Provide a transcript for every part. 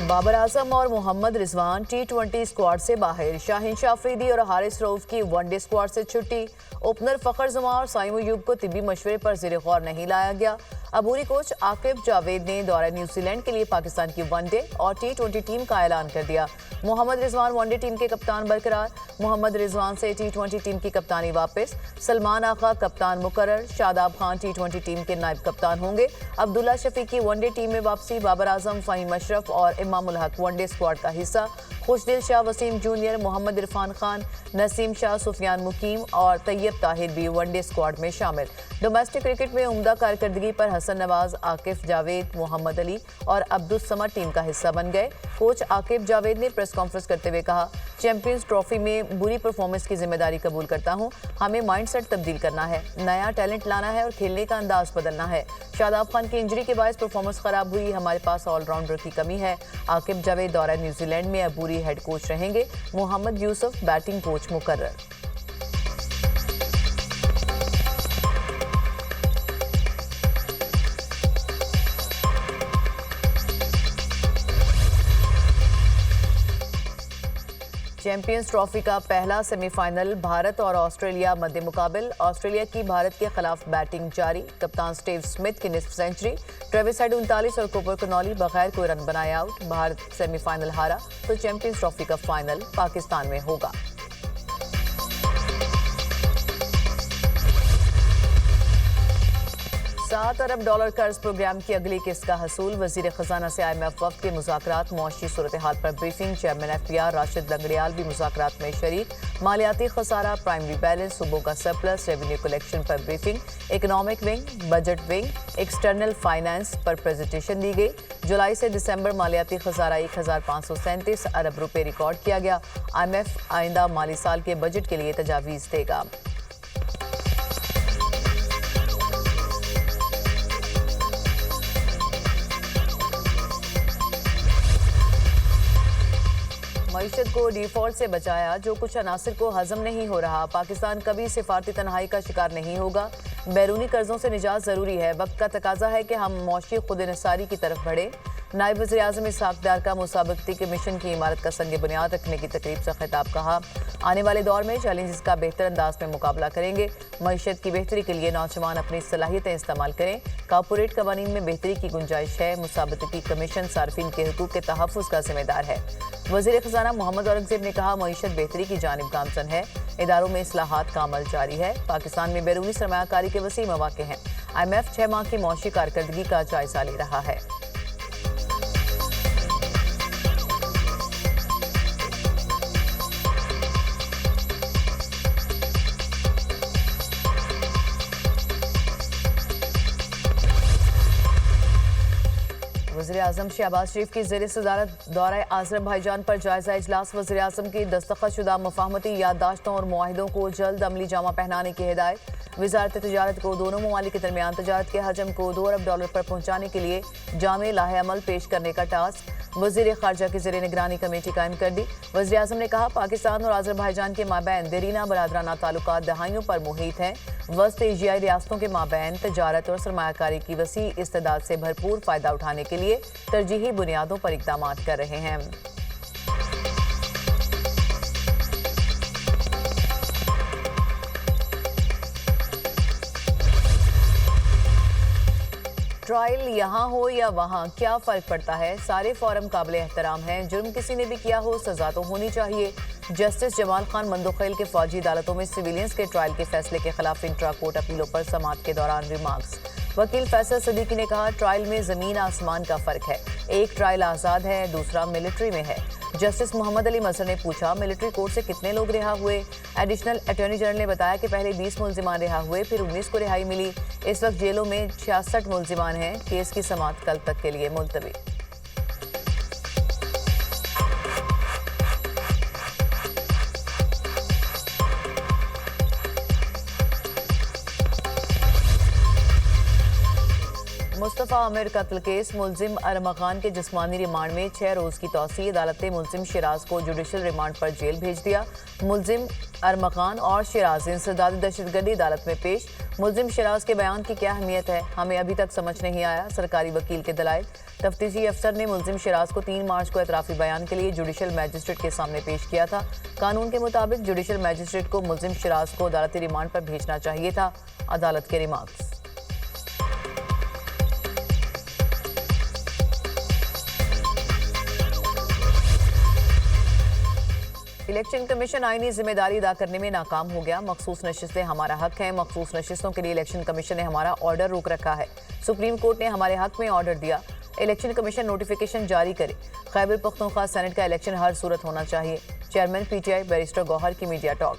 बाबर आजम और Mohammad Rizwan T20 squad से बाहर। शाहीन शाह अफरीदी और हारिस रऊफ की वनडे स्क्वाड से छुट्टी। ओपनर फखर जमा और साइम अयूब को तिब्बी मशवरे पर ज़ेरे गौर नहीं लाया गया। अबूरी कोच आकिब जावेद ने दौरा न्यूजीलैंड के लिए पाकिस्तान की वनडे और T20 टीम का ऐलान कर दिया। मोहम्मद रिजवान वनडे टीम के कप्तान बरकरार। मोहम्मद रिजवान से T20 टीम की कप्तानी वापस। सलमान आगा कप्तान मुकर्रर। शादाब खान T20 टीम के नायब कप्तान होंगे। अब्दुल्ला शफीक की वनडे टीम में वापसी। बाबर आजम, फ़हीम अशरफ और इमामुल हक वनडे स्क्वाड का हिस्सा। खुशदिल शाह वसीम जूनियर, मोहम्मद इरफान खान, नसीम शाह, सुफियान मुकीम और तैयब ताहिर भी वनडे स्क्वाड में शामिल। डोमेस्टिक क्रिकेट में उम्दा कारकर्दगी पर हसन नवाज, आकिफ जावेद, मोहम्मद अली और अब्दुल समद टीम का हिस्सा बन गए। कोच आकिब जावेद ने प्रेस कॉन्फ्रेंस करते हुए कहा, चैंपियंस ट्रॉफी में बुरी परफॉर्मेंस की जिम्मेदारी कबूल करता हूं। हमें माइंडसेट तब्दील करना है, नया टैलेंट लाना है और खेलने का अंदाज बदलना है। शादाब खान की इंजरी के बायस परफॉर्मेंस खराब हुई। हमारे पास ऑलराउंडर की कमी है। आकिब जावेद दौरा न्यूजीलैंड में अबूरी हेड कोच रहेंगे। मोहम्मद यूसुफ बैटिंग कोच मुकर्रर। चैंपियंस ट्रॉफी का पहला सेमीफाइनल भारत और ऑस्ट्रेलिया मध्य मुकाबिल। ऑस्ट्रेलिया की भारत के खिलाफ बैटिंग जारी। कप्तान स्टीव स्मिथ की निस्फ सेंचुरी। ट्रेविस हेड 39 और कूपर कनॉली बगैर कोई रन बनाए आउट। भारत सेमीफाइनल हारा तो चैंपियंस ट्रॉफी का फाइनल पाकिस्तान में होगा। $7 अरब कर्ज प्रोग्राम की अगली किस्त का हसूल। वजीर खजाना से IMF वक्त के मुज़ाकरात। मुआशी सूरत हाल पर briefing. Chairman FPR Rashid Langrial भी मुज़ाकरात में शरीक। मालियाती खसारा, प्राइमरी बैलेंस, सूबों का सरप्लस, रेवेन्यू कलेक्शन पर briefing. Economic wing, budget wing, external finance पर प्रेजेंटेशन दी गई। जुलाई से दिसंबर मालियाती खसारा 1537 अरब रुपए रिकॉर्ड किया गया। IMF आइंदा माली साल के बजट के लिए तजावीज़ देगा। मईशत को डिफॉल्ट से बचाया, जो कुछ अनासिर को हजम नहीं हो रहा। पाकिस्तान कभी सिफारती तन्हाई का शिकार नहीं होगा। बैरूनी कर्जों से निजात जरूरी है। वक्त का तकाजा है कि हम मौशी खुद इनसारी की तरफ बढ़े। नायब वज़ीर आज़म इसहाक डार का मुसाबकती के मिशन की इमारत का संग बुनियाद रखने की तकरीब से खिताब। कहा, आने वाले दौर में चैलेंजेस का बेहतर अंदाज में मुकाबला करेंगे। मईशत की बेहतरी के लिए नौजवान अपनी सलाहियतें इस्तेमाल करें। कॉर्पोरेट कवानीन में बेहतरी की गुंजाइश है। मुसाबकती कमीशन सार्फिन के हुकूक के तहफ़्फ़ुज़ का जिम्मेदार है। वज़ीर खजाना मोहम्मद औरंगज़ेब ने कहा, मईशत बेहतरी की जानिब गामज़न है। इदारों में इस्लाहात का अमल जारी है। पाकिस्तान में बैरूनी सरमायाकारी के वसी मौक़े हैं। IMF 6 माह की मौशी कारकर्दगी का जायजा ले रहा है। वज़ीर आज़म शहबाज शरीफ की ज़ेर सदारत दौरा आज़रबाईजान पर जायजा इजलास। वज़ीर आज़म की दस्तखतशुदा मफाहमती याददाश्तों और मुआहिदों को जल्द अमली जामा पहनाने की हिदायत। वज़ारत तिजारत को दोनों ममालिक के दरमियान तजारत के हजम को $2 अरब पर पहुँचाने के लिए जामे लाहे अमल पेश करने का टास्क। वज़ीर ख़ारजा की ज़ेर निगरानी कमेटी कायम कर दी। वज़ीर आज़म ने कहा, पाकिस्तान और आज़रबाईजान के माबैन देरीना बरादराना ताल्लुकात दहाइयों पर मुहित हैं। वस्त एशियाई रियासतों के माबैन तजारत और सरमायाकारी की वसी इस्तेदाद से भरपूर फ़ायदा उठाने के लिए तरजीही बुनियादों पर इक़दाम कर रहे हैं। ट्रायल यहाँ हो या वहाँ क्या फ़र्क पड़ता है? सारे फॉरम काबिले एहतराम हैं। जुर्म किसी ने भी किया हो, सज़ा तो होनी चाहिए। जस्टिस जमाल खान मंदोखेल के फौजी अदालतों में सिविलियंस के ट्रायल के फैसले के खिलाफ इंट्रा कोर्ट अपीलों पर समाअत के दौरान रिमार्क्स। वकील फैसल सदीकी ने कहा, ट्रायल में ज़मीन आसमान का फ़र्क है। एक ट्रायल आज़ाद है, दूसरा मिलिट्री में है। जस्टिस मोहम्मद अली मजहर ने पूछा, मिलिट्री कोर्ट से कितने लोग रिहा हुए? एडिशनल अटॉर्नी जनरल ने बताया कि पहले 20 मुल्जिमान रिहा हुए, फिर 19 को रिहाई मिली। इस वक्त जेलों में 66 मुल्जिमान हैं। केस की समाअत कल तक के लिए मुलतवी। मुस्तफ़ा आमिर कत्ल केस मुलजिम अरमखान के जिस्मानी रिमांड में 6 रोज की तौसीह। अदालत ने मुलजिम शिराज को जुडिशल रिमांड पर जेल भेज दिया। मुलजिम अरमखान और शिराज इंसदादी दहशतगर्दी अदालत में पेश। मुलजिम शिराज के बयान की क्या अहमियत है, हमें अभी तक समझ नहीं आया। सरकारी वकील के दलाइल। तफ्तीशी अफसर ने मुलजिम शिराज को 3 मार्च को एतराफी बयान के लिए जुडिशल मैजिस्ट्रेट के सामने पेश किया था। कानून के मुताबिक जुडिशल मैजिस्ट्रेट को मुलजिम शिराज को अदालती रिमांड पर भेजना चाहिए था। अदालत के रिमार्क्स। इलेक्शन कमीशन आईनी जिम्मेदारी अदा करने में नाकाम हो गया। मखसूस नशिस्तें हमारा हक हैं। मखसूस नशिस्तों के लिए इलेक्शन कमीशन ने हमारा ऑर्डर रोक रखा है। सुप्रीम कोर्ट ने हमारे हक में ऑर्डर दिया। इलेक्शन कमीशन नोटिफिकेशन जारी करे। खैबर पख्तूनख्वा सेनेट का इलेक्शन हर सूरत होना चाहिए। चेयरमैन पीटीआई बैरिस्टर गौहर की मीडिया टॉक।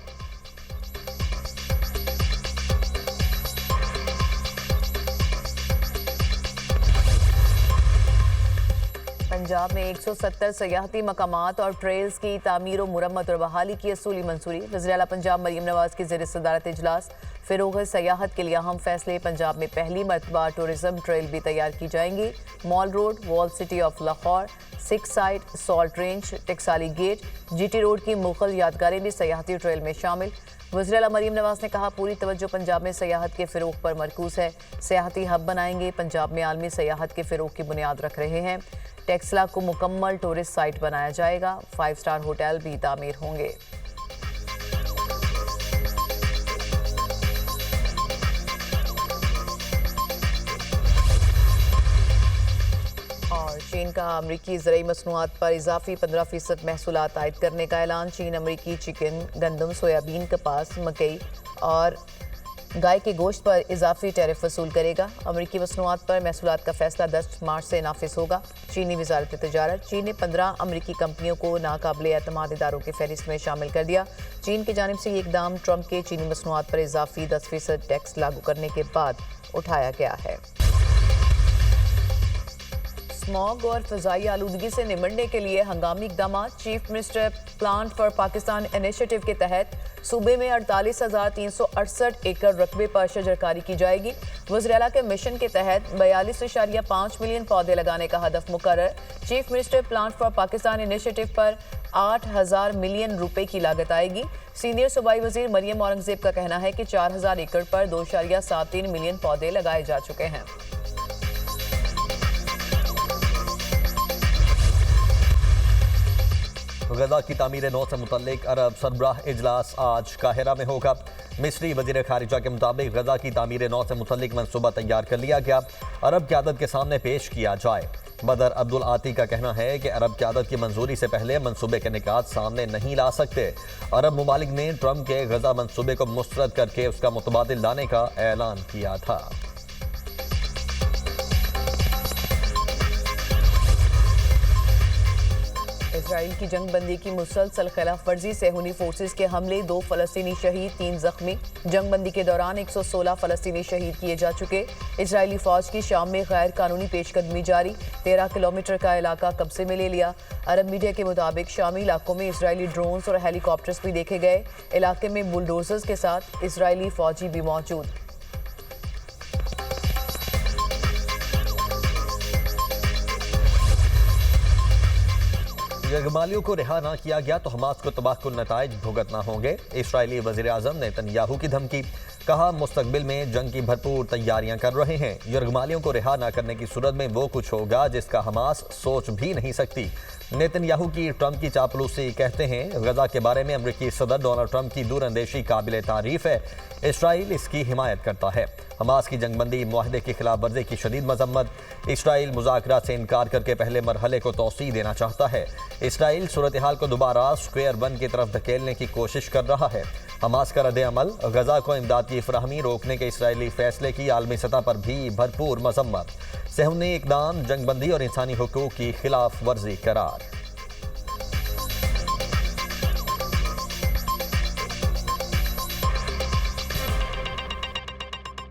पंजाब में 170 सयाहती मकामात और ट्रेल्स की तामीर और मुरम्मत और बहाली की असूली मंजूरी। वज़ीर आला पंजाब मरीम नवाज की ज़ेर सदारत इजलास। फ़िरोग़ सयाहत के लिए अहम फैसले। पंजाब में पहली मरतबा टूरिज्म ट्रेल भी तैयार की जाएंगी। Mall road, wall city of Lahore, six side, salt range, Taxali gate, GT road की मुग़ल यादगारें भी सयाहती ट्रेल में शामिल। वज़ीर आला मरीम नवाज ने कहा, पूरी तवज्जो पंजाब में सयाहत के फ़िरोग़ पर मरकूज़ है। सयाहती हब बनाएंगे। पंजाब में आलमी सयाहत के फ़िरोग़ की बुनियाद रख रहे हैं। टेक्सला को मुकम्मल टूरिस्ट साइट बनाया जाएगा। 5 स्टार होटल भी तामीर होंगे। और चीन का अमरीकी ज़रूरी मसनूआत पर इजाफी 15% महसूलात आयद करने का ऐलान। चीन अमरीकी चिकन, गंदम, सोयाबीन, कपास, मकई और गाय के गोश्त पर इजाफी टैरिफ वसूल करेगा। अमरीकी मसनूआत पर महसूलात का फैसला 10 मार्च से नाफिज होगा। चीनी वजारत तिजारत। चीन ने 15 अमरीकी कंपनियों को नाकाबिले एतमाद इदारों की फहरिस्त में शामिल कर दिया। चीन की जानिब से ये इकदाम ट्रंप के चीनी मसनूआत पर इजाफी 10% टैक्स लागू करने के बाद उठाया गया है। स्मॉग और फ़ज़ाई आलूदगी से निमटने के लिए हंगामी इकदाम। Chief minister plant for Pakistan initiative के तहत सूबे में 48,368 एकड़ रकबे पर शजरकारी की जाएगी। वज़ीर आला के मिशन के तहत 42.5 मिलियन पौधे लगाने का हदफ मुकर्रर। Chief minister plant for Pakistan initiative पर 8,000 मिलियन रुपए की लागत आएगी। सीनियर सूबाई वजीर मरियम औरंगजेब का कहना है कि 4,000 एकड़ पर 2.73 मिलियन पौधे लगाए जा चुके हैं। गजा की तामीर नौ से मुतल्लिक अरब सरबराह इजलास आज काहिरा में होगा। मिस्री वजीर खारिजा के मुताबिक गजा की तामीर नौ से मुतल्लिक मनसूबा तैयार कर लिया गया, अरब क़यादत के सामने पेश किया जाए। बदर अब्दुल आती का कहना है कि अरब क़यादत की मंजूरी से पहले मनसूबे के निकात सामने नहीं ला सकते। अरब ममालिक ने ट्रंप के गजा मनसूबे को मुस्तरद करके उसका मुतबादिल लाने का ऐलान किया था। इसराइल की जंगबंदी की मुसलसल खिलाफ वर्जी से हुनी फोर्सेस के हमले, 2 फ़लस्तीनी शहीद, 3 जख्मी। जंगबंदी के दौरान 116 फ़लस्तीनी शहीद किए जा चुके। इसराइली फौज की शाम में गैर कानूनी पेशकदमी जारी। 13 किलोमीटर का इलाका कब्जे में ले लिया। अरब मीडिया के मुताबिक शामी इलाकों में इसराइली ड्रोन्स और हेलीकॉप्टर्स भी देखे गए। इलाके में बुलडोजर्स के साथ इसराइली फौजी भी मौजूद। यरगमालियों को रिहा ना किया गया तो हमास को तबाहकुन नताइज भुगतना होंगे। इसराइली वज़ीर आज़म नेतन्याहू की धमकी। कहा, मुस्तकबिल में जंग की भरपूर तैयारियां कर रहे हैं। यरगमालियों को रिहा ना करने की सूरत में वो कुछ होगा जिसका हमास सोच भी नहीं सकती। नेतन्याहू की ट्रंप की चापलूसी। कहते हैं, गजा के बारे में अमरीकी सदर डोनाल्ड ट्रंप की दूरअंदेशी काबिल तारीफ है। इसराइल इसकी हिमायत करता है। हमास की जंगबंदी मुआहदे की खिलाफ वर्जी की शदीद मजम्मत। इसराइल मुज़ाकरात से इनकार करके पहले मरहले को तोसी देना चाहता है। इसराइल सूरत हाल को दोबारा स्क्वायर 1 की तरफ धकेलने की कोशिश कर रहा है। हमास का रद्द अमल। गजा को इमदाद की फराहमी रोकने के इसराइली फैसले की आलमी सतह पर भी भरपूर मजम्मत। सहूनी इकदाम जंगबंदी और इंसानी हुकूक की खिलाफ वर्जी करार।